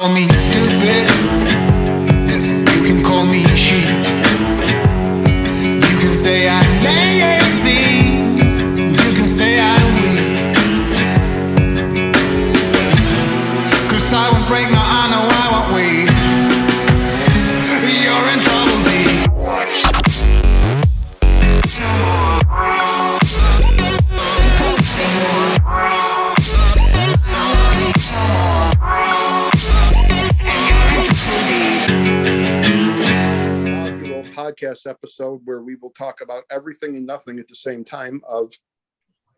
Call me stupid. Yes, you can call me sheep. You can say I'm lazy. You can say I'm weak. 'Cause I won't break, no, I know I won't wait. You're in trouble, baby. Podcast episode where we will talk about everything and nothing at the same time of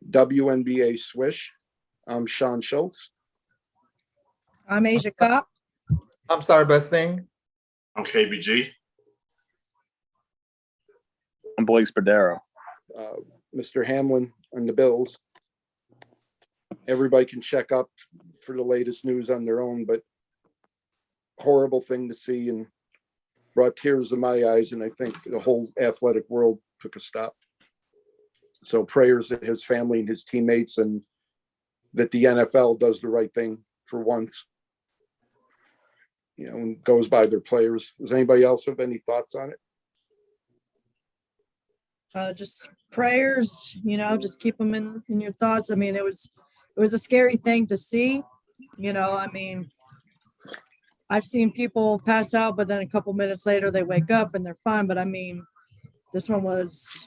WNBA Swish. I'm Sean Schultz. I'm Asia Kopp. I'm sorry, best thing. I'm KBG. I'm Blake Spadaro. Mr. Hamlin and the Bills. Everybody can check up for the latest news on their own, but horrible thing to see and brought tears to my eyes, and I think the whole athletic world took a stop. So prayers to his family and his teammates, and that the NFL does the right thing for once, and goes by their players. Does anybody else have any thoughts on it? Just prayers, just keep them in your thoughts. I mean, it was a scary thing to see, I've seen people pass out, but then a couple minutes later they wake up and they're fine. But I mean, this one was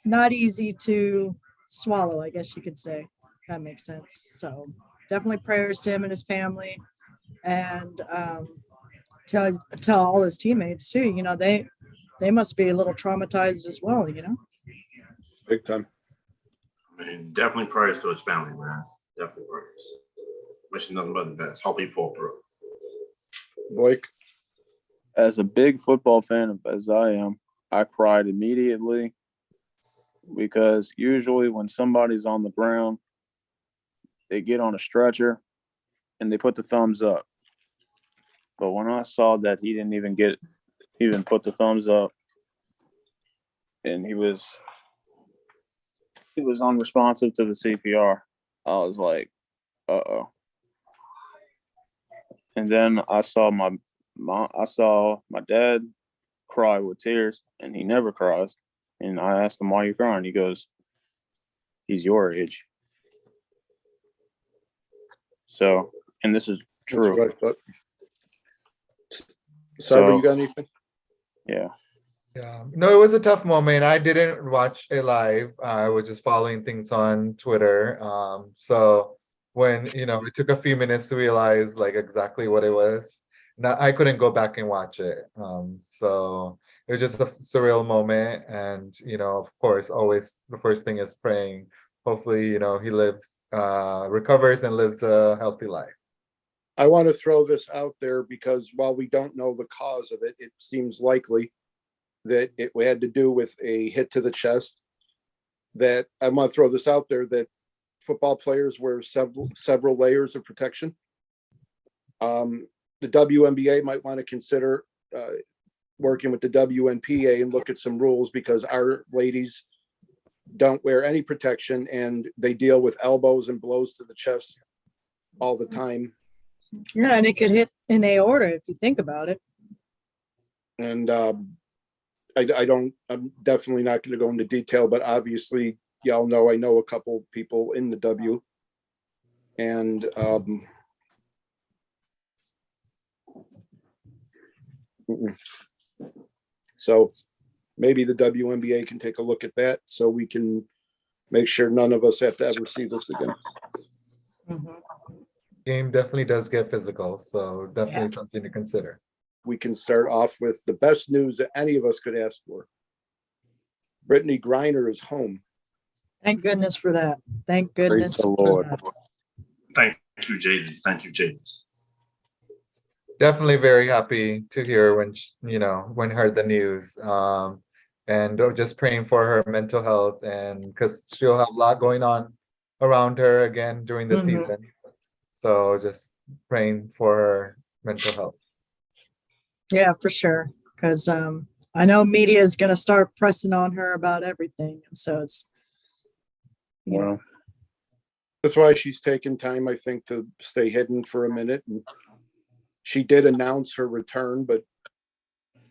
not easy to swallow, I guess you could say. If that makes sense. So definitely prayers to him and his family, and tell all his teammates too. They must be a little traumatized as well. Big time. I mean, definitely prayers to his family, man. Definitely prayers. Wishing nothing but the best. Hope he pull through. Blake? As a big football fan as I am, I cried immediately because usually when somebody's on the ground, they get on a stretcher and they put the thumbs up. But when I saw that he didn't even put the thumbs up, and he was unresponsive to the CPR, I was like, uh-oh. And then I saw my dad cry with tears, and he never cries. And I asked him, why are you crying? He goes, he's your age. So, and this is true. That's what I thought. Sorry, you got anything? Yeah. Yeah. No, it was a tough moment. I didn't watch it live. I was just following things on Twitter. So when, it took a few minutes to realize like exactly what it was. Now I couldn't go back and watch it. So it was just a surreal moment. And, of course, always the first thing is praying. Hopefully, he lives, recovers and lives a healthy life. I want to throw this out there because while we don't know the cause of it, it seems likely that it had to do with a hit to the chest. That I want to throw this out there that football players wear several layers of protection. The WNBA might want to consider working with the WNPA and look at some rules, because our ladies don't wear any protection and they deal with elbows and blows to the chest all the time. Yeah, and it could hit an aorta if you think about it. And I'm definitely not going to go into detail, but obviously y'all know, I know a couple people in the W, and so maybe the WNBA can take a look at that so we can make sure none of us have to ever see this again. Mm-hmm. Game definitely does get physical, so definitely something to consider. We can start off with the best news that any of us could ask for. Brittany Griner is home. Thank goodness for that. Thank goodness. Praise the Lord. Thank you, Jesus. Thank you, Jesus. Definitely very happy to hear when heard the news, and just praying for her mental health, and because she'll have a lot going on around her again during the season. So just praying for her mental health. Yeah, for sure. Because I know media is going to start pressing on her about everything. And so it's, That's why she's taken time, I think, to stay hidden for a minute. And she did announce her return, but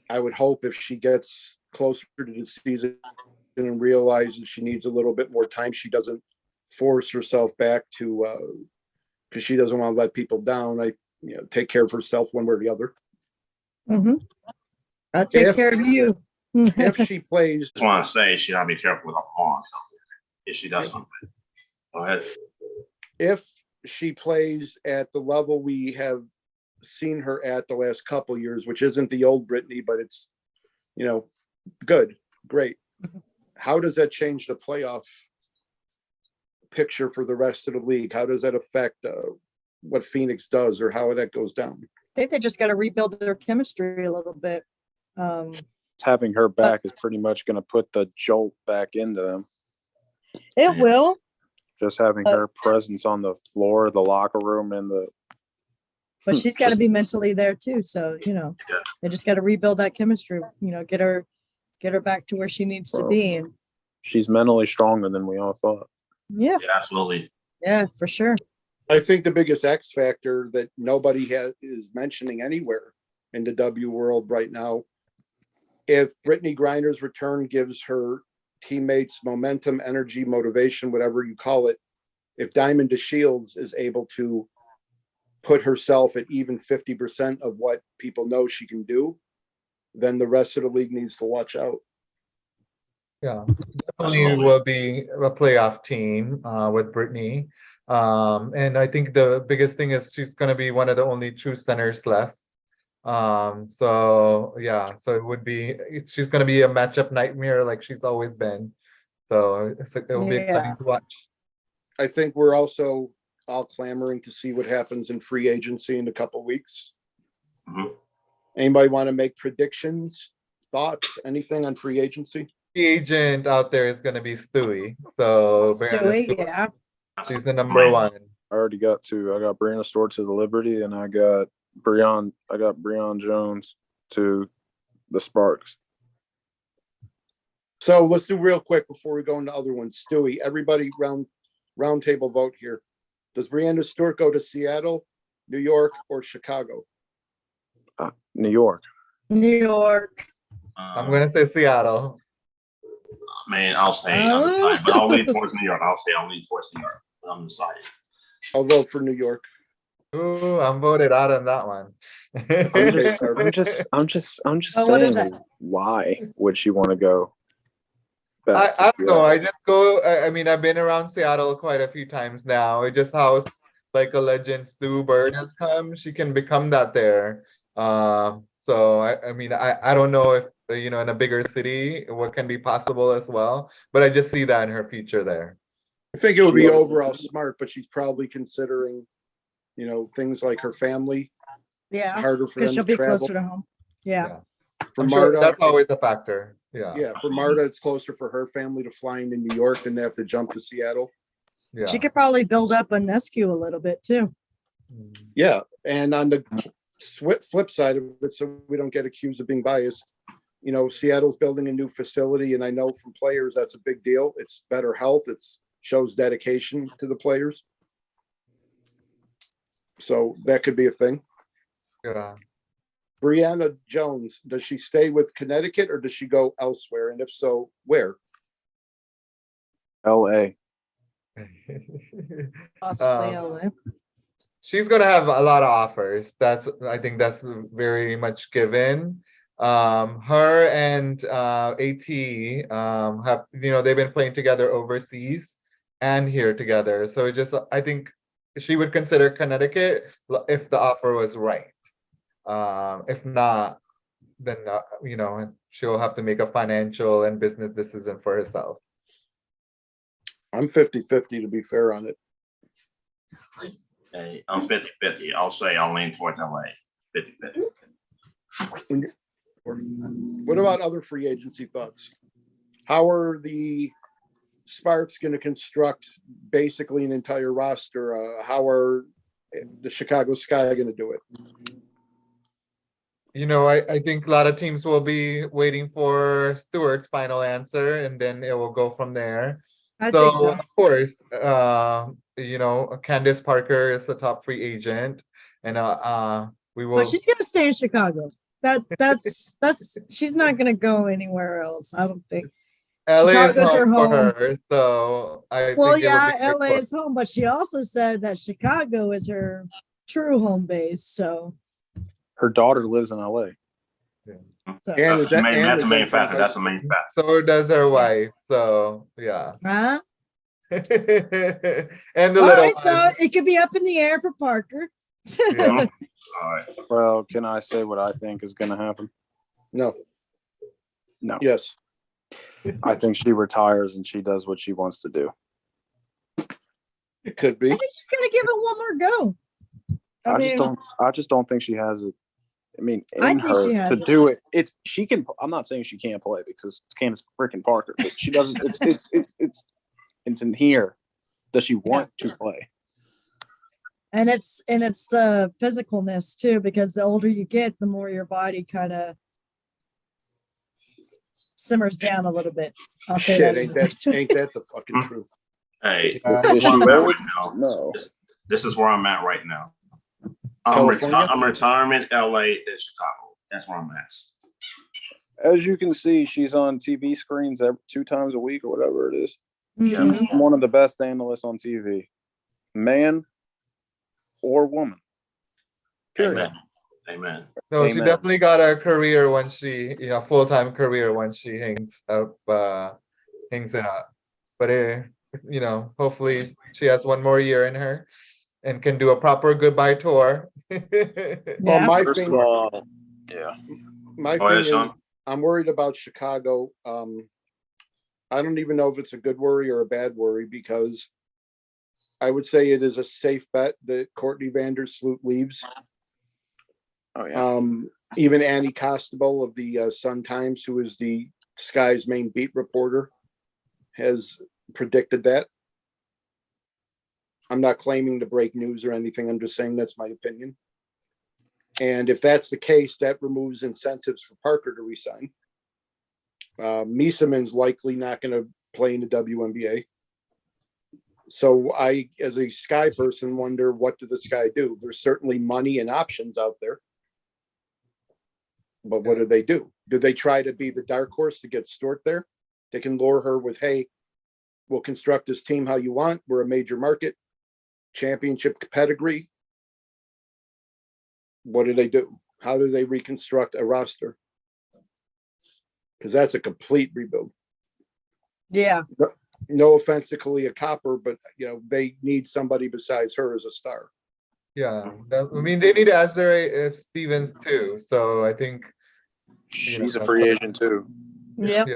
I would hope if she gets closer to the season and realizes she needs a little bit more time, she doesn't force herself back to, because she doesn't want to let people down. Take care of herself one way or the other. Mhm. I'll take If- care of you. If she plays, Just want to say she gotta be careful with her arm. If she does something, go ahead. if she plays at the level we have seen her at the last couple years, which isn't the old Brittany, but it's, good, great. How does that change the playoff picture for the rest of the league? How does that affect what Phoenix does or how that goes down? I think they just got to rebuild their chemistry a little bit. Having her back is pretty much going to put the jolt back into them. It will. Just having her presence on the floor, the locker room, and the. But she's got to be mentally there too. So, they just got to rebuild that chemistry, get her back to where she needs to be. And She's mentally stronger than we all thought. yeah, Absolutely. yeah, for sure. I think the biggest X factor that nobody is mentioning anywhere in the W world right now, if Brittany Griner's return gives her teammates momentum, energy, motivation, whatever you call it, if Diamond DeShields is able to put herself at even 50% of what people know she can do, then the rest of the league needs to watch out. Yeah, definitely will be a playoff team with Brittany. And I think the biggest thing is she's going to be one of the only true centers left. So it would be, she's going to be a matchup nightmare like she's always been. So it will be exciting to watch. I think we're also all clamoring to see what happens in free agency in a couple weeks. Mhm. Anybody want to make predictions, thoughts, anything on free agency? The agent out there is going to be Stewie. So Stewie, yeah. she's the number one. I already got two. I got Brianna Stewart to the Liberty, and I got Breon Jones to the Sparks. So let's do real quick before we go into other ones. Stewie, everybody round table vote here. Does Brianna Stewart go to Seattle, New York, or Chicago? New York. New York. I'm going to say Seattle. I'll say on the side, but I'll lean towards New York. I'll lean towards New York. But I'm decided. I'll vote for New York. Ooh, I'm voted out on that one. I'm just Oh, what is saying, that? why would she want to go back to I don't know. Seattle? I just go. I mean, I've been around Seattle quite a few times now. It just how like a legend Sue Bird has come. She can become that there. So I mean, I don't know if in a bigger city what can be possible as well. But I just see that in her future there. I think it would be overall smart, but she's probably considering, things like her family. It's Yeah. harder for Because them she'll to be travel. closer to home. Yeah. For I'm sure Marta, that's always a factor. Yeah. for Marta, it's closer for her family to fly into New York than they have to jump to Seattle. Yeah. She could probably build up a Nescu a little bit too. Yeah, and on the flip side of it, so we don't get accused of being biased, Seattle's building a new facility, and I know from players that's a big deal. It's better health. It shows dedication to the players. So that could be a thing. Yeah. Brianna Jones, does she stay with Connecticut or does she go elsewhere? And if so, where? L.A. Possibly Um, LA. She's gonna have a lot of offers. I think that's very much given. Her and AT have they've been playing together overseas and here together. So I think she would consider Connecticut if the offer was right. If not, then she'll have to make a financial and business decision for herself. I'm 50-50 to be fair on it. Okay, I'm 50-50. I'll say I'll lean towards LA. 50-50. What about other free agency thoughts? How are the Sparks going to construct basically an entire roster? How are the Chicago Sky going to do it? I think a lot of teams will be waiting for Stewart's final answer, and then it will go from there. I think so. Of course, Candace Parker is the top free agent, and we But will. she's gonna stay in Chicago. That's she's not gonna go anywhere else. I don't think. LA is Chicago's her home for home. her, so I Well, think it would yeah, be great LA for- is home, but she also said that Chicago is her true home base. So, Her daughter lives in LA. so And is that That's and the is main that from factor. high That's the school? main factor. So does her wife. So yeah. huh? And the All little right, so one. it could be up in the air for Parker. Yeah. All right. Well, can I say what I think is going to happen? No. No. Yes. I think she retires and she does what she wants to do. It could be. I think she's gonna give it one more go. I just don't think she has it. I mean, I in think she her has to it. do it. She can. I'm not saying she can't play because it's Candace freaking Parker, but she doesn't. It's in here. Does she want to play? And it's the physicalness too, because the older you get, the more your body kind of simmers down a little bit. I'll say Shit, that. ain't that the fucking truth? Hey, Uh, this Is is she where I'm at old? right now. No. This is where I'm at right now. California? I'm retirement LA to Chicago. That's where I'm at. As you can see, she's on TV screens 2 times a week or whatever it is. Mhm. She's one of the best analysts on TV, man or woman. Period. Amen. Amen. No, she Amen. definitely got a career when she, full-time career when she hangs it up. But hopefully she has one more year in her and can do a proper goodbye tour. Well, Yeah. my First thing, of all, yeah. my Go thing ahead, is, Sean. I'm worried about Chicago. I don't even know if it's a good worry or a bad worry because I would say it is a safe bet that Courtney Vandersloot leaves. Oh yeah. Even Annie Costabile of the Sun Times, who is the Sky's main beat reporter, has predicted that. I'm not claiming to break news or anything. I'm just saying that's my opinion. And if that's the case, that removes incentives for Parker to resign. Mieseman's likely not going to play in the WNBA. So I, as a Sky person, wonder what did the Sky do? There's certainly money and options out there. But what do they do? Do they try to be the dark horse to get Stewart there? They can lure her with, hey, we'll construct this team how you want. We're a major market, championship pedigree. What do they do? How do they reconstruct a roster? Because that's a complete rebuild. Yeah. No offense to Kalia Copper, but they need somebody besides her as a star. Yeah, I mean they need Azure Stevens too. So I think She's a free agent too. Yep. yeah.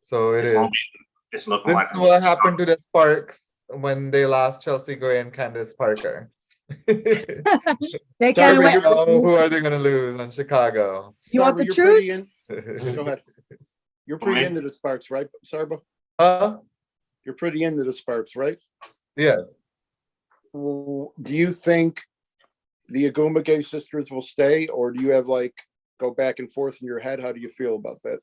So it It's is. gonna be- It's looking This like is what happened to the Sparks when they lost Chelsea Gray and Candace Parker. They kind Sorry, of went. Who are they going to lose on Chicago? You want Sarba, the you're truth? pretty in. Go ahead. You're pretty into the Sparks, right, Sarba? Huh? You're pretty into the Sparks, right? Yes. Do you think the Agumage sisters will stay, or do you have go back and forth in your head? How do you feel about that?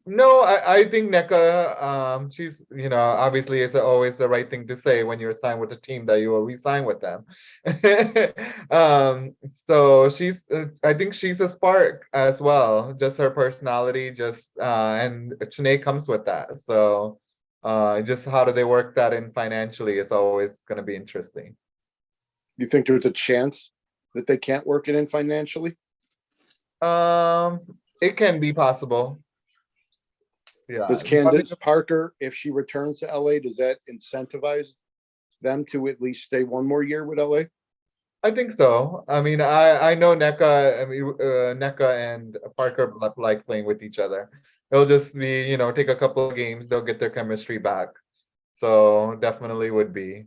No, I think NECA, she's, obviously it's always the right thing to say when you're signed with a team that you will re-sign with them. So I think she's a spark as well, just her personality, and Chene comes with that. So just how do they work that in financially is always going to be interesting. You think there's a chance that they can't work it in financially? It can be possible. Yeah. Does Candace Parker, if she returns to LA, does that incentivize them to at least stay one more year with LA? I think so. I mean, I know NECA. I mean, NECA and Parker like playing with each other. It'll just be, take a couple of games, they'll get their chemistry back. So definitely would be.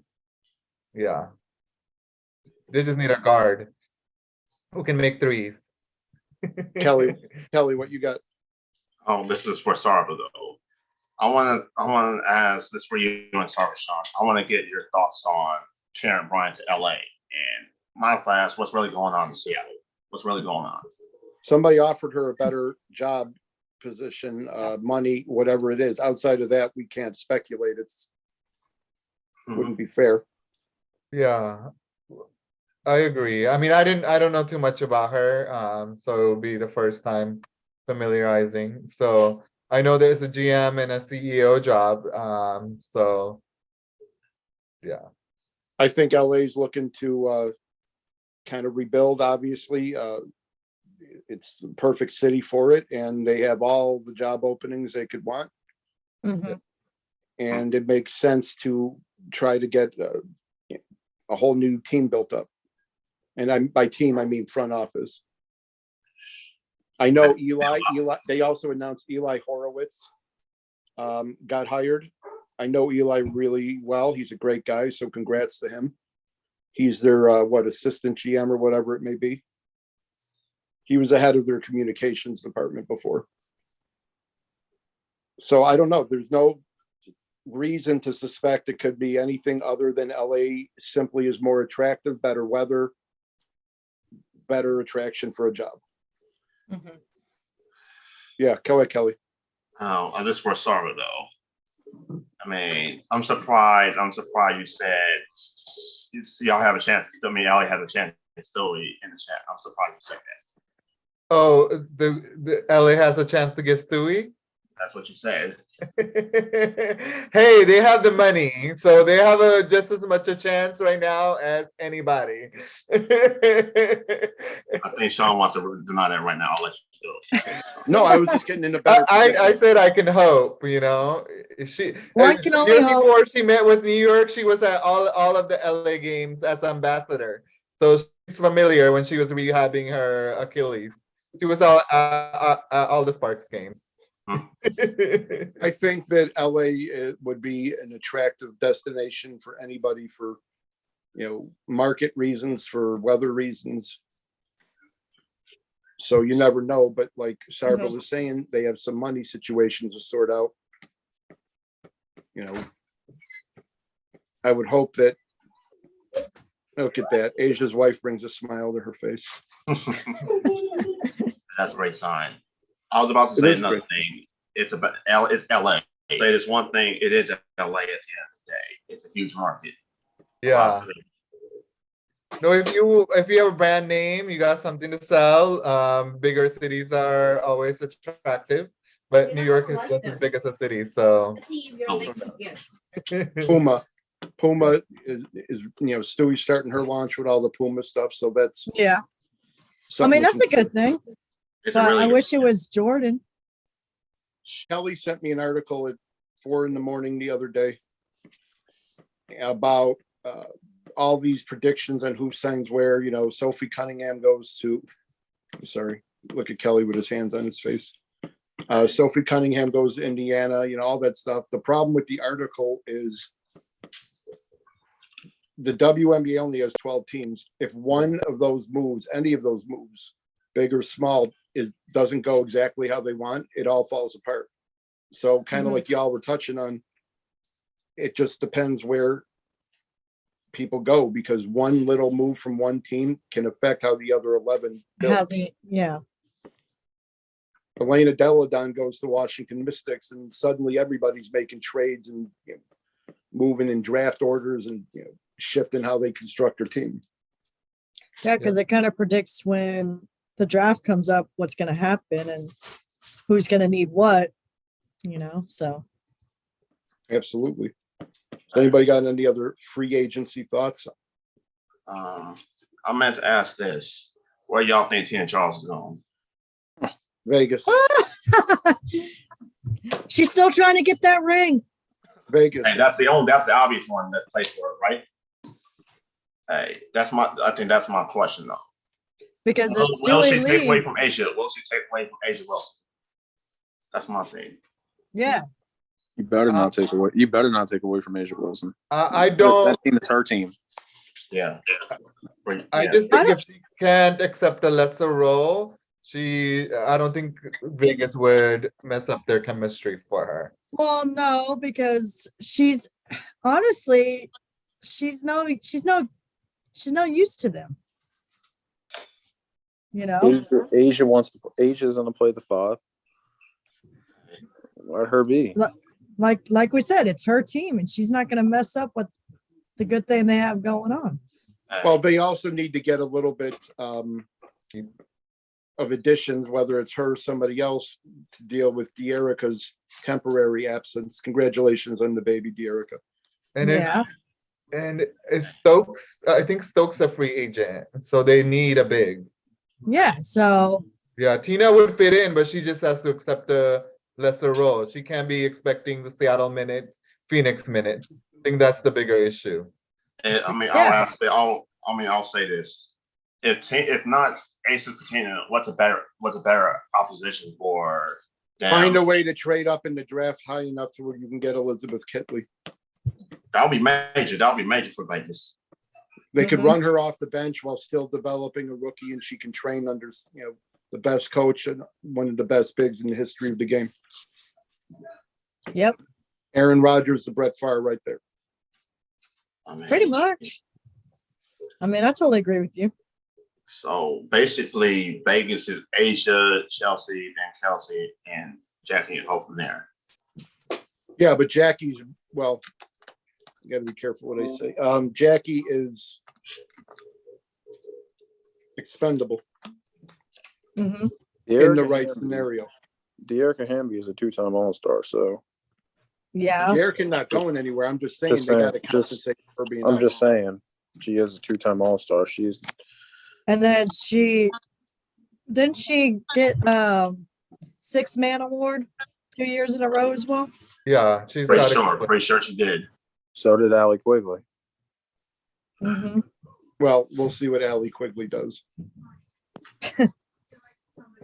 Yeah. They just need a guard who can make threes. Kelly, what you got? Oh, this is for Sarva though. I want to ask this for you and Sarva, Sean. I want to get your thoughts on Sharon Bryant to LA and my class. What's really going on in Seattle? What's really going on? Somebody offered her a better job position, money, whatever it is. Outside of that, we can't speculate. Wouldn't be fair. Yeah. I agree. I mean, I don't know too much about her, so it'll be the first time familiarizing. So I know there's a GM and a CEO job. So yeah. I think LA's looking to kind of rebuild, obviously. It's the perfect city for it, and they have all the job openings they could want. Mhm. And it makes sense to try to get a whole new team built up. And by team, I mean front office. I know Eli, they also announced Eli Horowitz got hired. I know Eli really well. He's a great guy, so congrats to him. He's their assistant GM or whatever it may be. He was the head of their communications department before. So I don't know. There's no reason to suspect it could be anything other than LA simply is more attractive, better weather, better attraction for a job. Mhm. Yeah, go ahead, Kelly. Oh, this for Sarva though. I mean, I'm surprised. You said y'all have a chance. I mean, Allie has a chance. It's still in the chat. I'm surprised you said that. Oh, the LA has a chance to get Stewie. That's what you said. Hey, they have the money, so they have just as much a chance right now as anybody. I think Sean wants to deny that right now. I'll let you do it. No, I was just getting in a better position. I said I can hope, She One can the only year hope. before she met with New York, she was at all of the LA games as ambassador. So she's familiar when she was rehabbing her Achilles. She was all the Sparks games. I think that LA would be an attractive destination for anybody for, market reasons, for weather reasons. So you never know, but like Sarva was saying, they have some money situations to sort out. I would hope that, look at that, Asia's wife brings a smile to her face. That's a great sign. I was about to say another thing. It's LA. Say this one thing, it is LA at the end of the day. It's a huge market. Yeah. No, if you have a brand name, you got something to sell. Bigger cities are always attractive, but New York is just as big as a city. So Puma is Stewie's starting her launch with all the Puma stuff. So that's Yeah. I something mean, to that's a consider. good thing. It's But really I good wish it was Jordan. Kelly sent me an article at 4 a.m. the other day about all these predictions on who signs where. Sophie Cunningham goes to. I'm sorry, look at Kelly with his hands on his face. Sophie Cunningham goes to Indiana. All that stuff. The problem with the article is the WNBA only has 12 teams. If one of those moves, any of those moves, big or small, doesn't go exactly how they want, it all falls apart. So kind of like y'all were touching on, it just depends where people go, because one little move from one team can affect how the other 11 build. Yeah. Elena Deladon goes to Washington Mystics, and suddenly everybody's making trades and moving in draft orders and shifting how they construct their team. Yeah, because it kind of predicts when the draft comes up, what's going to happen and who's going to need what, so. Absolutely. Has anybody got any other free agency thoughts? I meant to ask this. Where y'all think Tina Charles is going? Vegas. She's still trying to get that ring. Vegas. Hey, that's the obvious one that plays for it, right? Hey, I think that's my question though. Because Will she take away from Asia? Will she take away from Asia Wilson? That's my thing. Yeah. You better not take away. You better not take away from Asia Wilson. I don't. That team is her team. Yeah. I just think if she can't accept a lesser role, I don't think Vegas would mess up their chemistry for her. Well, no, because she's honestly, she's no use to them. Asia's gonna play the 5. Let her be. Like we said, it's her team, and she's not going to mess up with the good thing they have going on. Well, they also need to get a little bit of additions, whether it's her or somebody else, to deal with De'Erica's temporary absence. Congratulations on the baby, De'Erica. And Yeah. it's Stokes. I think Stokes a free agent, so they need a big. Yeah. So Yeah, Tina would fit in, but she just has to accept a lesser role. She can't be expecting the Seattle minutes, Phoenix minutes. I think that's the bigger issue. And, I mean, Yeah. I'll say this: if not Aces for Tina, what's a better opposition for them? Find a way to trade up in the draft high enough to where you can get Elizabeth Kitley. That'll be major. That'll be major for Vegas. They could Mhm. run her off the bench while still developing a rookie, and she can train under, the best coach and one of the best bigs in the history of the game. Yep. Aaron Rodgers, the Brett Favre right there. I mean, Pretty much. I mean, I totally agree with you. So basically, Vegas is Asia, Chelsea, then Kelsey, and Jackie and Hope from there. Yeah, but Jackie's, well, you got to be careful what I say. Jackie is expendable Hmm. in the right scenario. De'Erica Hamby is a 2-time All-Star, so Yeah. Jerica not going anywhere. I'm just saying Just they saying, got to compensate for being I'm out. just saying she is a 2-time All-Star. She's And then didn't she get 6-man award 2 years in a row as well? Yeah, she's Pretty got sure. Pretty sure she did. so did Allie Quigley. Hmm. Well, we'll see what Allie Quigley does.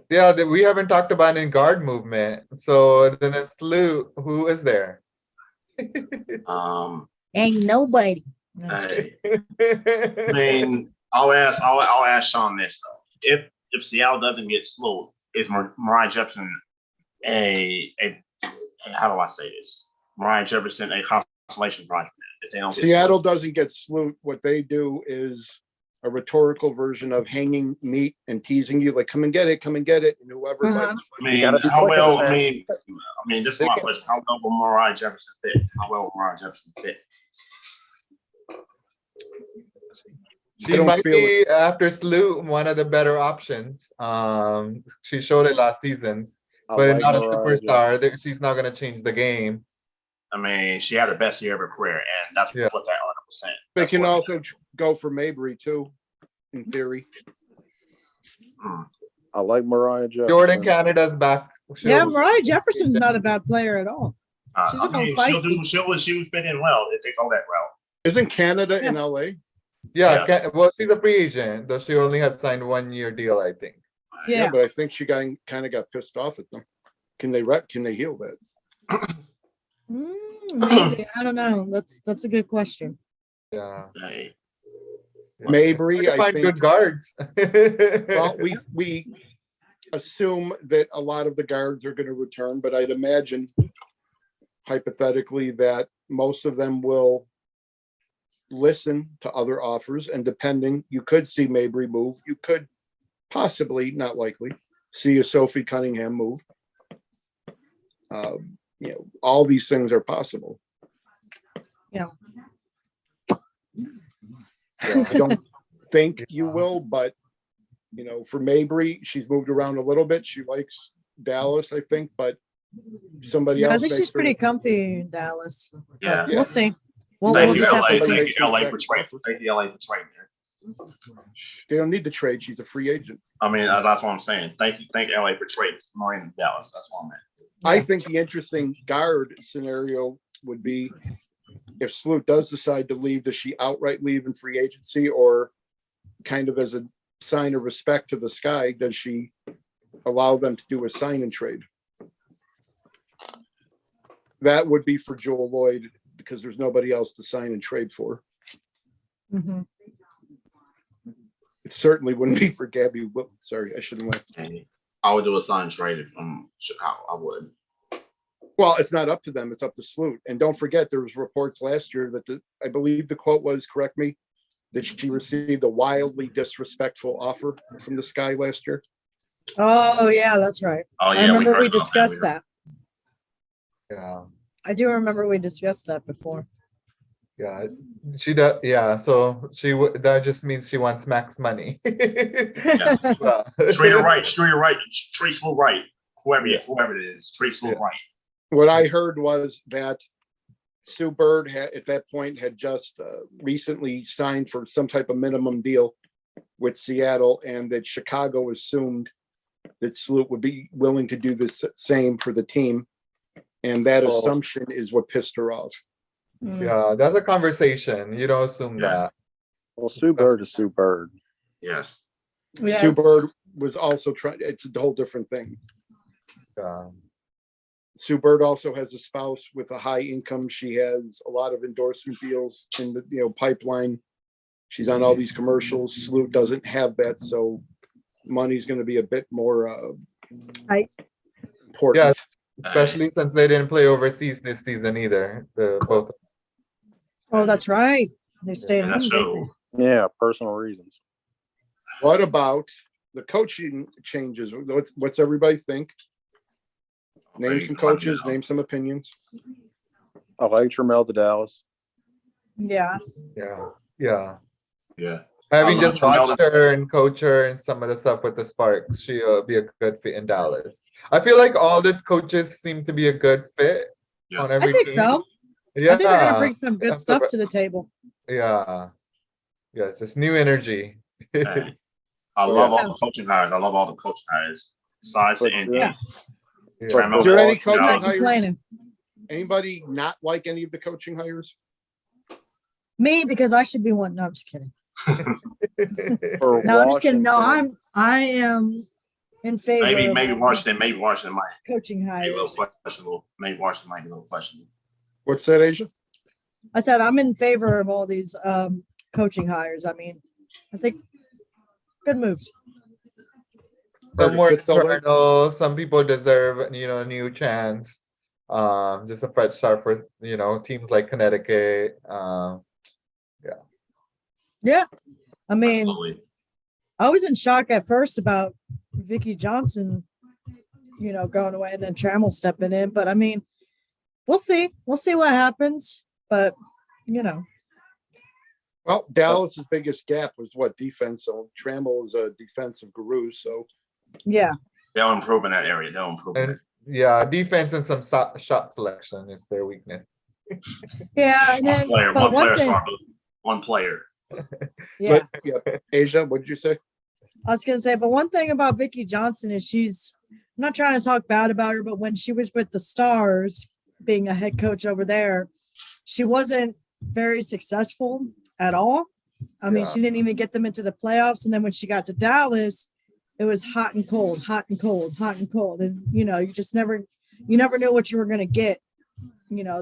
Yeah, we haven't talked about in guard movement. So then it's Lou. Who is there? Ain't nobody. Hey, I mean, I'll ask Sean this though. If Seattle doesn't get slow, is Mariah Jefferson a how do I say this? Mariah Jefferson a consolation prize? If they don't get Seattle doesn't get sloot. What they do is a rhetorical version of hanging meat and teasing you, like, come and get it, and whoever Uh-huh. bites. I mean, gotta how click well? on I that. mean, this is my question. How well will Mariah Jefferson fit? How well will Mariah Jefferson fit? I She don't might feel be after Sloot one of the better options. She showed it last season, I but like not a Mariah superstar. She's not gonna change the game. I mean, she had the best year of her career, and that's Yeah. what that 100%. They can also go for Mabry too, in theory. I like Mariah Jefferson. Jordan Canada's back. Yeah, Mariah Jefferson's not a bad player at all. She's a little feisty. She would fit in well if they go that route. Isn't Canada in Yeah. LA? Yeah, well, she's a free agent, though she only had signed 1-year deal, I think. Yeah. But I think she kind of got pissed off at them. Can they heal that? Maybe. I don't know. That's a good question. Yeah. Hey, Mabry, Hard to I find think. good guards. Well, we assume that a lot of the guards are going to return, but I'd imagine hypothetically that most of them will listen to other offers, and depending, you could see Mabry move. You could possibly, not likely, see a Sophie Cunningham move. All these things are possible. Yeah. I don't think you will, but for Mabry, she's moved around a little bit. She likes Dallas, I think, but somebody Yeah, I else. think she's pretty comfy in Dallas. yeah. We'll see. We'll Thank you, just have LA. to see. Thank you, LA, for trade. Thank you, LA, for trading her. They don't need to trade. She's a free agent. I mean, that's what I'm saying. Thank LA for trading Marina Dallas. That's what I meant. I think the interesting guard scenario would be if Sloot does decide to leave, does she outright leave in free agency, or kind of as a sign of respect to the Sky, does she allow them to do a sign and trade? That would be for Joel Lloyd because there's nobody else to sign and trade for. Mhm. It certainly wouldn't be for Gabby. Sorry, I shouldn't laugh. And I would do a sign trade from Chicago. I would. Well, it's not up to them. It's up to Sloot. And don't forget, there was reports last year that I believe the quote was, correct me, that she received a wildly disrespectful offer from the Sky last year. Oh yeah, that's right. Oh yeah, I remember heard we about that. discussed that. Yeah. I do remember we discussed that before. Yeah, she does. Yeah, so she would. That just means she wants max money. Well, Treat her right. Treat her right. Treat Sue right. Whoever Yeah. whoever it is, treat Sue Yeah. right. What I heard was that Sue Bird had, at that point, had just recently signed for some type of minimum deal with Seattle, and that Chicago assumed that Sloot would be willing to do the same for the team. And that Oh. assumption is what pissed her off. Mm. Yeah, that's a conversation. You don't assume Yeah. that. Well, Sue Bird is Sue Bird. Yes. Yeah. Sue Bird was also trying, it's a whole different thing. Yeah. Sue Bird also has a spouse with a high income. She has a lot of endorsement deals in the pipeline. She's on all these commercials. Sloot doesn't have that, so money's going to be a bit more Right. important. Yeah, especially since they didn't play overseas this season either. The both. Oh, that's right. They stayed And home. that's didn't true. Yeah, personal reasons. What about the coaching changes? What's everybody think? Name some coaches, name some opinions. I like Trammell to Dallas. they? Yeah. Yeah. Yeah. Yeah. Having I just love watched her and coach her and some of the stuff with the Sparks, she'll be a good fit in Dallas. I feel like all the coaches seem to be a good fit on Yes. every I think team. so. Yeah. I think they're gonna bring some good After- stuff to the table. Yeah. Yes, it's new energy. Hey, I love all the coaching hires. I love all the coaching hires. Besides the But, Indians. Yeah. Yeah. Trammell Is there any Paul, coaching Not hires? complaining. Anybody not like any of the coaching hires? Me, because I should be one. No, I'm just kidding. For No, I'm just kidding. No, Washington, I am in favor Maybe of Washington might coaching be a little hires. questionable. Maybe Washington might be a little questionable. What's that, Asia? I said I'm in favor of all these coaching hires. I mean, I think good moves. Some more Fits all right. internal, some people deserve, a new chance. Just a fresh start for, teams like Connecticut. Yeah. I mean, Absolutely. I was in shock at first about Vicky Johnson, going away and then Trammell stepping in. But I mean, we'll see. We'll see what happens. But, Well, Dallas's biggest gap was what, defense. So Trammell is a defensive guru. So yeah. They'll improve in that area. They'll improve. And yeah, defense and some shot selection is their weakness. Yeah. And then, but one thing, One player. yeah. But, yeah. Asia, what did you say? I was going to say, but one thing about Vicky Johnson is I'm not trying to talk bad about her, but when she was with the Stars, being a head coach over there, she wasn't very successful at all. I mean, Yeah. she didn't even get them into the playoffs. And then when she got to Dallas, it was hot and cold, hot and cold, hot and cold. And, you never knew what you were going to get,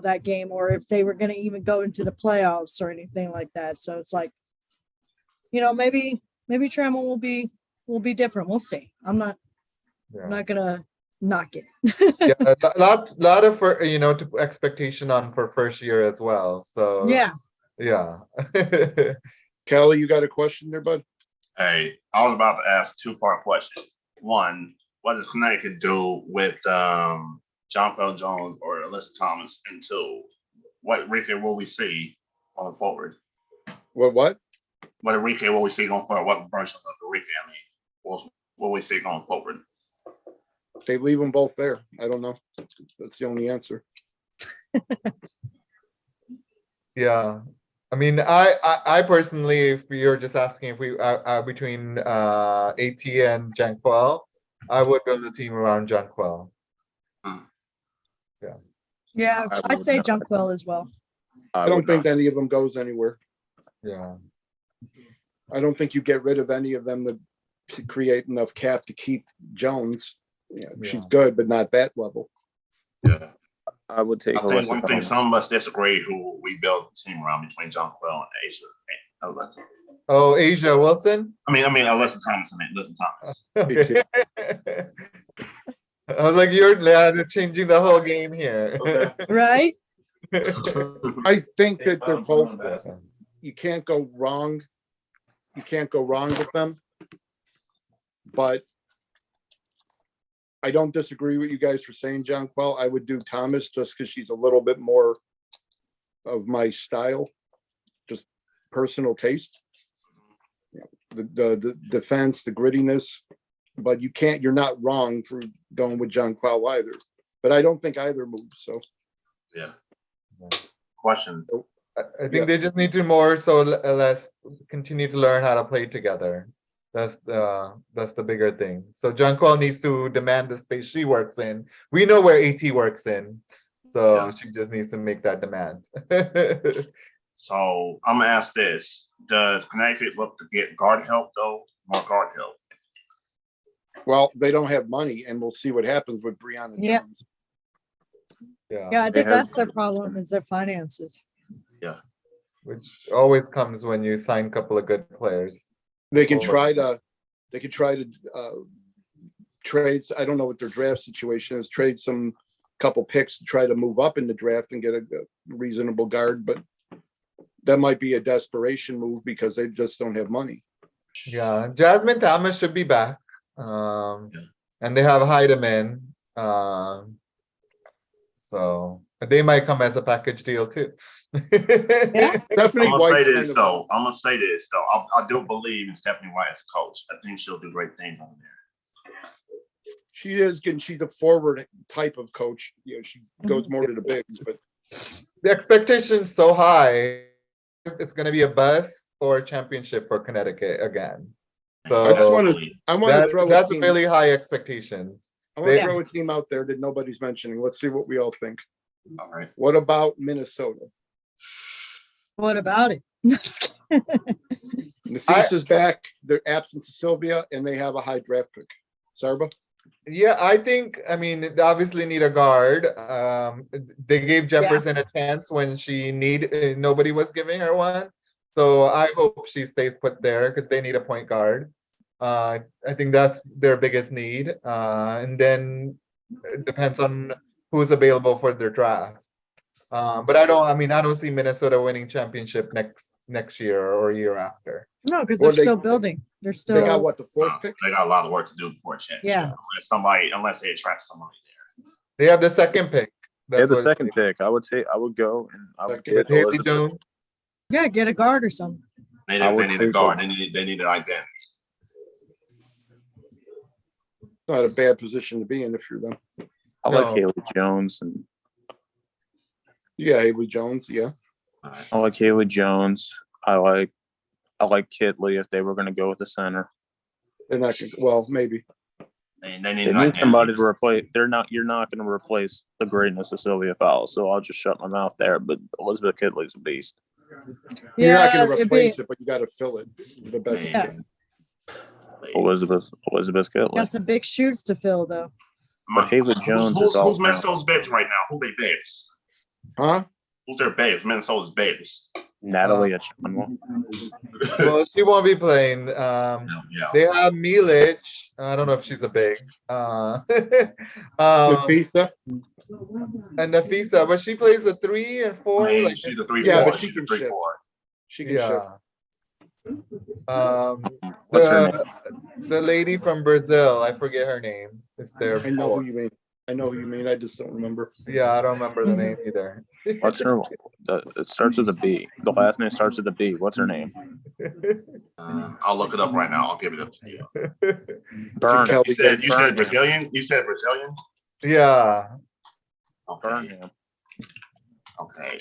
that game, or if they were going to even go into the playoffs or anything like that. So it's like, maybe Trammell will be different. We'll see. I'm not gonna knock it. Yeah, a lot of expectation on for first year as well. So Yeah. Kelly, you got a question there, bud? Hey, I was about to ask a 2-part question. One, what does Connecticut do with John Bell Jones or Alyssa Thomas? And two, what Enrique will we see going forward? What? What Enrique will we see going forward? What version of Enrique, will we see going forward? They leave them both there. I don't know. That's the only answer. Yeah. I mean, I personally, if you're just asking if we between AT and Janquel, I would build a team around Janquel. Yeah, I say Junkwell as well. I don't think any of them goes anywhere. Yeah. I don't think you get rid of any of them to create enough cap to keep Jones. Yeah, she's good, but not that level. Yeah. I would take I think Alyssa one thing Thomas. some of us disagree who we build the team around between John Quill and Asia. Alyssa. Oh, Asia Wilson? I mean, Alyssa Thomas. Alyssa Thomas. Okay. I was like, you're changing the whole game here. Right? I think that they're both. You can't go wrong. You can't go wrong with them. But I don't disagree with you guys for saying John Quell. I would do Thomas just because she's a little bit more of my style. just personal taste. The defense, the grittiness, but you're not wrong for going with John Quell either. But I don't think either moves. So Yeah. Question. I think they just need to more so less continue to learn how to play together. That's the bigger thing. So Junquel needs to demand the space she works in. We know where AT works in, so she just needs to make that demand. So I'm gonna ask this: does Connecticut look to get guard help though? More guard help? well, they don't have money, and we'll see what happens with Breonna Yeah. Jones. Yeah, I They think have- that's their problem is their finances. Which always comes when you sign a couple of good players. They can Well, try to trade. I don't know what their draft situation is. Trade some couple picks to try to move up in the draft and get a reasonable guard, but that might be a desperation move because they just don't have money. Yeah, Jasmine Thomas should be back. And they have Heidemann. So they might come as a package deal too. Yeah. Stephanie I'm gonna White's say kind this of though. I'm gonna say this though. I do believe in Stephanie White as a coach. I think she'll do great things on there. she is getting. She's a forward type of coach. You know, she goes more to the bigs, but The expectation's so high, it's gonna be a bust or a championship for Connecticut again. So I just wanna- I want to throw that's a team. really high expectations. I want to they- throw a team out there that nobody's mentioning. Let's see what we all think. All right. What about Minnesota? What about it? Nafisa's back. Their absence of Sylvia, and they have a high draft pick. Sarba? Yeah, I think, I mean, they obviously need a guard. They gave Jefferson a chance when nobody was giving her one. So I hope she stays put there because they need a point guard. I think that's their biggest need. And then it depends on who's available for their draft. But I don't see Minnesota winning championship next year or year after. No, because Or they're they- still building. They're They got still, what, the fourth pick? They got a lot of work to do before a championship. Yeah. Unless they attract somebody They have the second pick. They had the what- second pick. I would go and I would Second. get Haley Elizabeth. Jones. yeah, get a guard or something. there. I They would need a take guard. them. They need an identity. Not a bad position to be in if you're them. I like No. Haley Jones and Yeah, Avery Jones. Yeah. All right. I like Haley Jones. I like Kitley if they were going to go with the center. They're not. Well, maybe. They need They an need identity. somebody to replace. You're not going to replace the greatness of Sylvia Fowles. So I'll just shut my mouth there. But Elizabeth Kitley's a beast. You're not Yeah, going to it'd be- replace it, but you got to fill it the best you Yeah. can. Elizabeth Kitley. Got some big shoes to fill, though. But Haley Jones is all Who's Minnesota's bigs right now? Who they bigs? Huh? Who's their bigs? Minnesota's bigs. Natalie Achonwa. Well, she won't be playing. Yeah. They have Milic. I don't know if she's a big. Nafisa? And Nafisa, but she plays the 3 and 4. I mean, Like, she's a 3-4. Yeah, but she She's a can 3-4. shift. She can shift. yeah. What's her name? The lady from Brazil, I forget her name. It's their I know who forward. you mean. I know who you mean. I just don't remember. Yeah, I don't remember the name either. What's her? It starts with a B. The last name starts with a B. What's her name? I'll look it up right now. I'll give it up to you. Burn. Kelly You said Burn. Brazilian? You said Brazilian? Yeah. Okay. Yeah. Okay.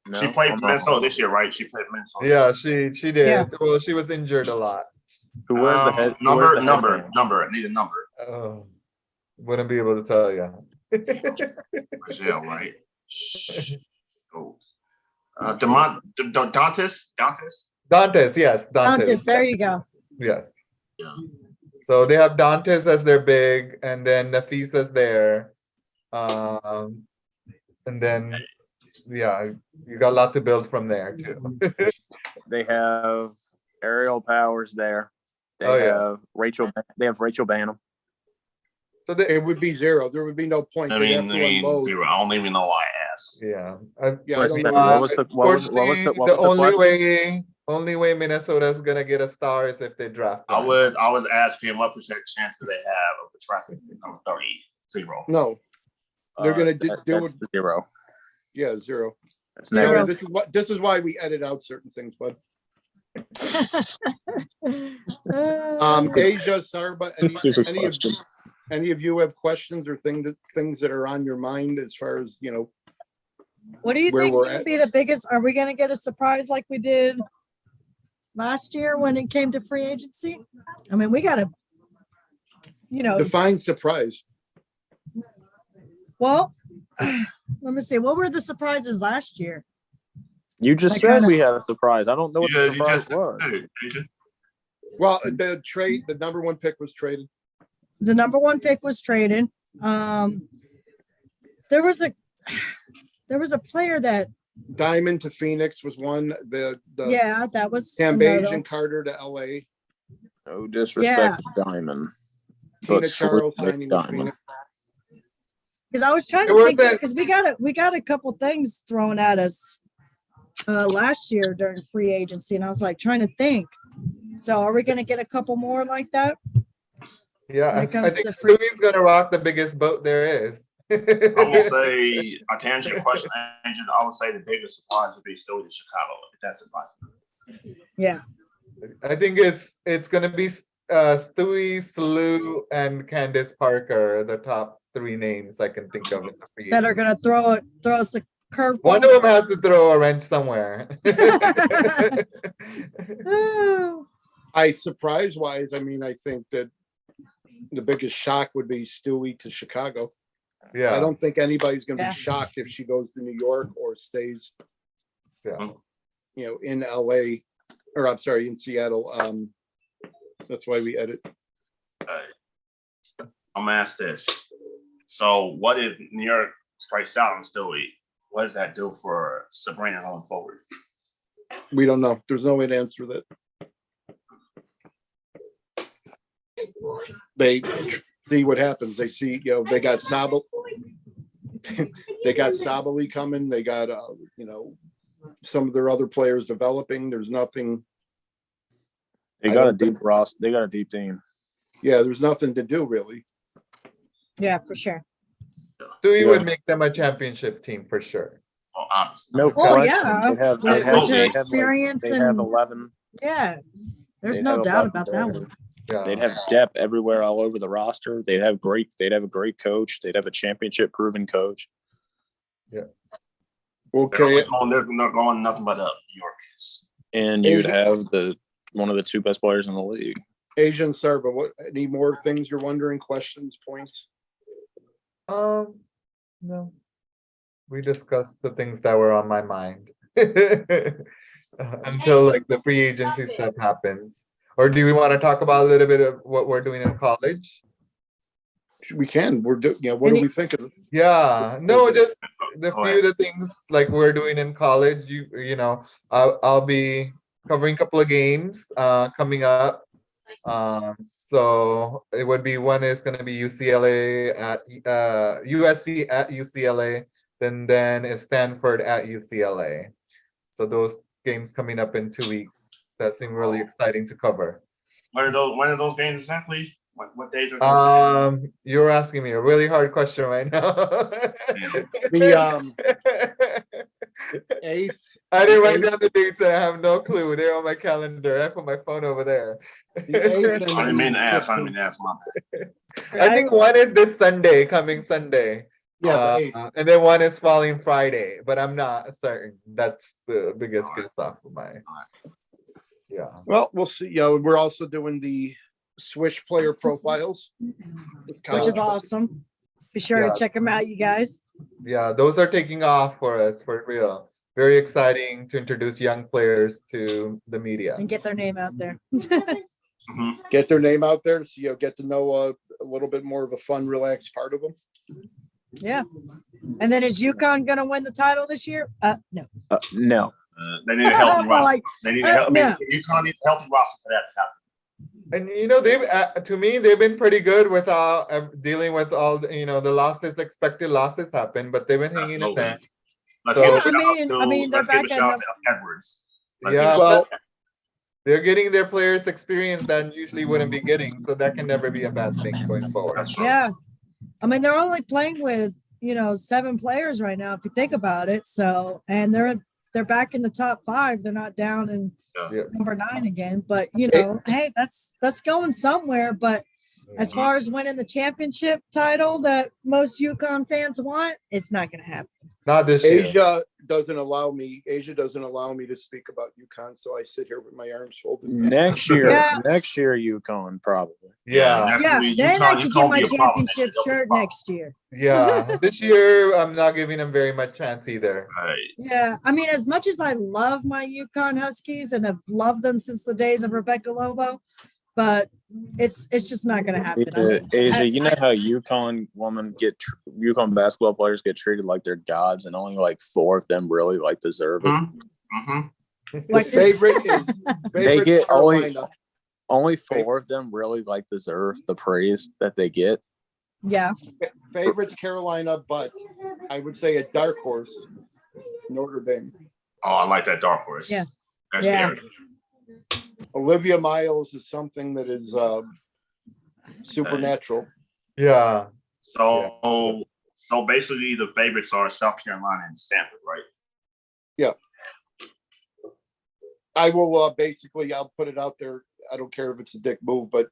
No, She played I'm for not- Minnesota this year, right? She played for Minnesota. Yeah, she did. Yeah. Well, she was injured a lot. Who wears the head? who wears Number. the headband? I need a number. Oh, wouldn't be able to tell you. Brazil, right? Oh. Dantes? Dantes, yes, Dantes. Just there you go. Yes. Yeah. So they have Dantes as their big, and then Nafisa's there. And then, yeah, you got a lot to build from there too. They have Ariel Powers there. They Oh, yeah. have Rachel. They have Rachel Banham. So they, It would be 0. There would be no point. I They'd mean, have to unload. zero. I don't even know why I asked. yeah. Yeah, I What's don't the- know. what was the- what was- what was the- what was the Unfortunately, only way Minnesota's gonna get a star is if they draft. I one. was asking what percent chance do they have of attracting number 30? 0. No. They're gonna do that's it. 0. Yeah, 0. It's Yeah. negative. This is why we edit out certain things, bud. Asia, Sarba, Stupid any question. any of you have questions or things that are on your mind as far as, What do you where think's we're gonna at? be the biggest? Are we gonna get a surprise like we did last year when it came to free agency? I mean, we gotta, Define surprise. well, let me see. What were the surprises last year? You just I said kinda- we had a surprise. I don't know what Yeah, the you surprise just was. said it. Well, the number one pick was traded. The number one pick was traded. There was a player that, Diamond to Phoenix was one. The yeah, that was Cambage another. and Carter to LA. No disrespect to Diamond. Tina But Charles Slick signing with Diamond. Phoenix. Because I was trying It to think, wasn't- because we got a couple things thrown at us last year during free agency, and I was like trying to think. So are we gonna get a couple more like that? Yeah, When it I comes think to free- Stewie's gonna rock the biggest boat there is. I will say, to answer your question, Agent, I would say the biggest surprise would be still in Chicago, if that's surprising. Yeah, I think it's gonna be Stewie, Slew, and Candace Parker, the top three names I can think of in the free that are agency. gonna throw us a curve. One of them has to throw a wrench somewhere. Surprise wise, I mean, I think that the biggest shock would be Stewie to Chicago. I Yeah, don't think anybody's gonna Yeah. be shocked if she goes to New York or stays, yeah. in LA, or I'm sorry, in Seattle. That's why we edit. I'm gonna ask this. So what if New York strikes out on Stewie? What does that do for Sabrina going forward? We don't know. There's no way to answer that. They see what happens. They see, they got Sabal. They got Sabali coming. They got, some of their other players developing. There's nothing. They I got a don't deep roster. They got a deep team. Yeah, there's nothing to do really. Yeah, for sure. Stewie Yeah. would make them a championship team for sure. Oh, obviously. No Oh, question. yeah. They have, With they have, their they experience have, they have and- 11. Yeah, there's They'd no have doubt 11 about that there. one. Yeah. They'd have depth everywhere all over the roster. They'd have a great coach. They'd have a championship proven coach. Okay, They're going nothing but up, New York is. And you'd have one of the two best players in the league. Asian Serba, what, any more things you're wondering, questions, points? No. We discussed the things that were on my mind. Until like the free agency stuff happens. Or do we want to talk about a little bit of what we're doing in college? We can, what do we think of? Yeah, no, just the Go few ahead. of the things like we're doing in college. I'll be covering a couple of games coming up. So it would be one is going to be UCLA at USC at UCLA, then it's Stanford at UCLA. So those games coming up in 2 weeks. That seem really exciting to cover. When are those games exactly? What days are those? You're asking me a really hard question right now. The 8th, I didn't write down the dates and I have no clue. They're on my calendar. I put my phone over there. the 8th and I didn't mean to ask. I the didn't mean to ask. My bad. I think one is this Sunday, coming Sunday. Yeah, the 8th. And then one is following Friday, but I'm not certain. That's the biggest guess off of my. Yeah. Well, we'll see. We're also doing the Swish player profiles. Which is awesome. Be sure Yeah. to check them out, you guys. Yeah, those are taking off for us for real. Very exciting to introduce young players to the media. And get their name out there. Mhm. Get their name out there, so get to know a little bit more of a fun, relaxed part of them. Yeah. And then is UConn gonna win the title this year? No. No. They need a healthy roster. Like, They need a healthy. no. UConn needs a healthy roster for that to happen. And they've to me they've been pretty good without dealing with all the losses. Expected losses happen, but they've been hanging in there. Let's So- give a I shout mean- out I mean, to they're let's give a back at shout out to Edwards. Let's Yeah, give a Well, they're getting their players experience that usually wouldn't be getting, so that can never be a bad thing going forward. That's true. yeah. I mean, they're only playing with, 7 players right now, if you think about it. So, and they're back in the top 5. They're not down in Yeah. number 9 again, but hey, that's going somewhere. But as far as winning the championship title that most UConn fans want, it's not going to happen. Not this year. Asia doesn't allow me to speak about UConn, so I sit here with my arms folded. Next year, Yeah. next year, UConn probably. Yeah. Yeah, definitely, then I UConn could get will my be a problem championship next year. shirt next year. Yeah. This year, I'm not giving them very much chance either. Right. Yeah, I mean, as much as I love my UConn Huskies and have loved them since the days of Rebecca Lobo, but it's just not going to happen. I mean, Asia, you know how UConn UConn basketball players get treated like they're gods, and only like 4 of them really like deserve it. Mm-hmm. The favorite is They get Carolina. only 4 of them really like deserve the praise that they get. Yeah. Favorites Carolina, but I would say a dark horse, Notre Dame. Oh, I like that dark horse. Yeah. That's Yeah. scary. Olivia Miles is something that is supernatural. Yeah. So basically, the favorites are South Carolina and Stanford, right? I will I'll put it out there. I don't care if it's a dick move, but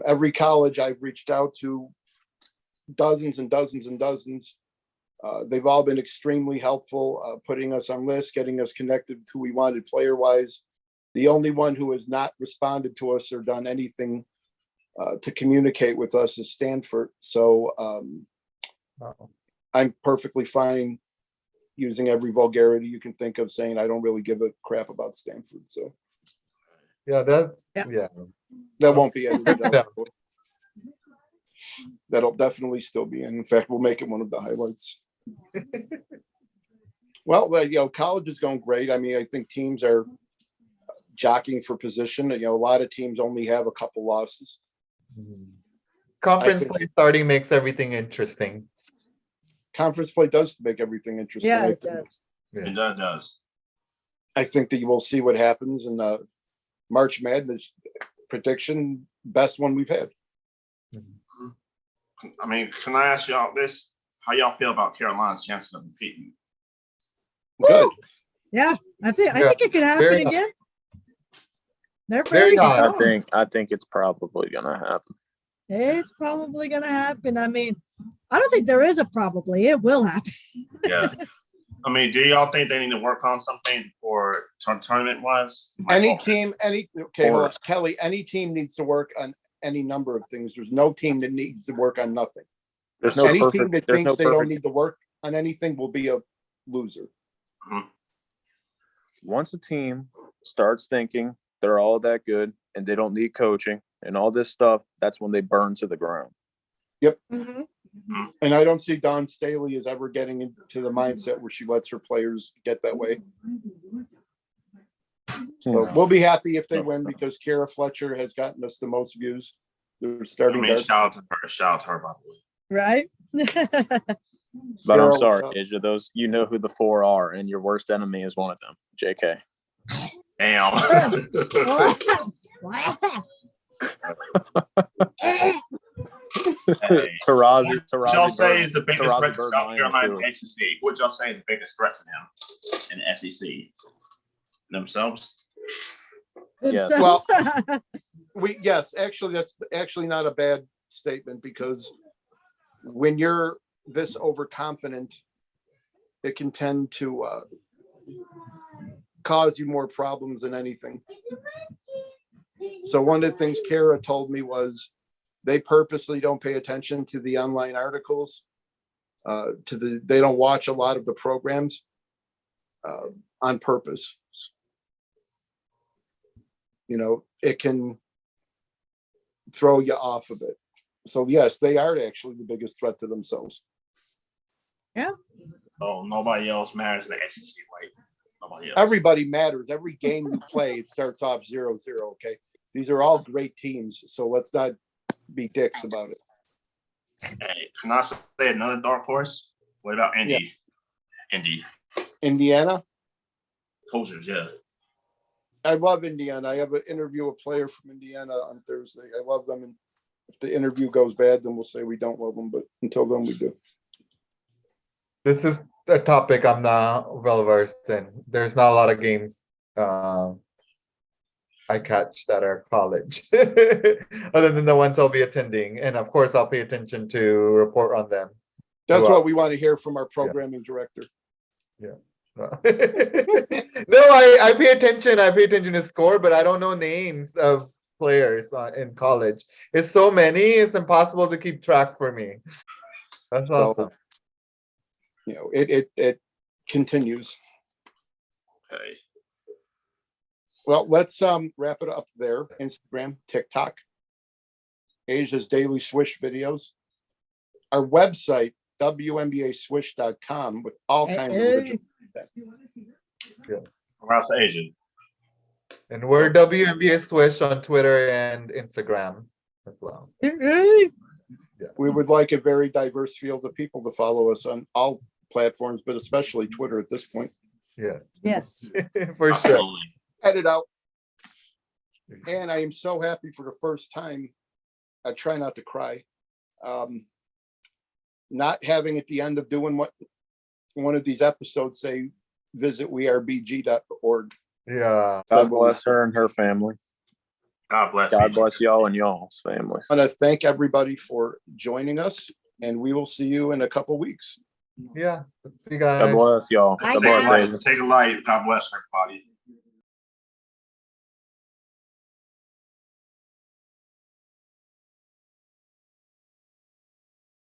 every college I've reached out to, dozens and dozens and dozens, they've all been extremely helpful, putting us on lists, getting us connected with who we wanted player wise. The only one who has not responded to us or done anything to communicate with us is Stanford. So I'm perfectly fine using every vulgarity you can think of, saying I don't really give a crap about Stanford. So Yeah. Yeah. that won't be edited Yeah. out. That'll definitely still be in. In fact, we'll make it one of the highlights. Well, college is going great. I mean, I think teams are jockeying for position. A lot of teams only have a couple losses. Conference think- play starting makes everything interesting. Conference play does make everything interesting. Yeah, I it think. does. It does. I think that you will see what happens in March Madness prediction, best one we've had. I mean, can I ask y'all this? How y'all feel about Carolina's chances of competing? Good. Yeah, I think it could happen Very again. They're Very very high. strong. I think it's probably gonna happen. It's probably going to happen. I mean, I don't think there is a probably. It will happen. Yeah. I mean, do y'all think they need to work on something for tournament wise? Hold on, Kelly, any team needs to work on any number of things. There's no team that needs to work on nothing. There's no Any team perfect. that There's thinks no they don't perfect. need to work on anything will be a loser. Once a team starts thinking they're all that good and they don't need coaching and all this stuff, that's when they burn to the ground. Mhm. And I don't see Dawn Staley as ever getting into the mindset where she lets her players get that way. So we'll be happy if they win because Kara Fletcher has gotten us the most views. They're I starting mean, guard. shout out to her. Shout out to her, by the way. Right? But I'm Carol, sorry, Asia. Those you know who the 4 are, and your worst enemy is one of them. JK. Damn. Hey, Tarazi. what y'all say is the biggest Tarazi threat to Bird South Lions Carolina too. in the SEC? What y'all say is the biggest threat to them in the SEC? Themselves? Yes. Well, actually, that's actually not a bad statement because when you're this overconfident, it can tend to cause you more problems than anything. So one of the things Kara told me was they purposely don't pay attention to the online articles. They don't watch a lot of the programs on purpose. It can throw you off of it. So yes, they are actually the biggest threat to themselves. Oh, nobody else matters in the SEC, right? Nobody else. Everybody matters. Every game you play, it starts off 0-0. Okay. These are all great teams. So let's not be dicks about it. Hey, can I say another dark horse? What about Indy? Indy. Indiana. Coaches, yeah. I love Indiana. I have an interview a player from Indiana on Thursday. I love them. And if the interview goes bad, then we'll say we don't love them. But until then, we do. This is a topic I'm not well versed in. There's not a lot of games I catch that are college, other than the ones I'll be attending. And of course, I'll pay attention to report on them. That's Wow. what we want to hear from our programming director. No, I pay attention. I pay attention to score, but I don't know names of players in college. It's so many, it's impossible to keep track for me. That's So, awesome. you know, it continues. Okay. Well, let's wrap it up there. Instagram, TikTok, Asia's Daily Swish videos, our website, WNBASwish.com, with all kinds of original content. Congrats to Asian. And we're WNBA Swish on Twitter and Instagram as well. We would like a very diverse field of people to follow us on all platforms, but especially Twitter at this point. Yeah, Yes. for sure. Absolutely. Edit out. And I am so happy for the first time. I try not to cry. Not having at the end of doing what one of these episodes say, visit wearebg.org. Yeah. God bless her and her family. God bless. God you. bless y'all and y'all's family. I want to thank everybody for joining us, and we will see you in a couple weeks. Yeah. See you God guys. bless y'all. Bye, God Take a bless light. Asia. Take a light. God bless everybody.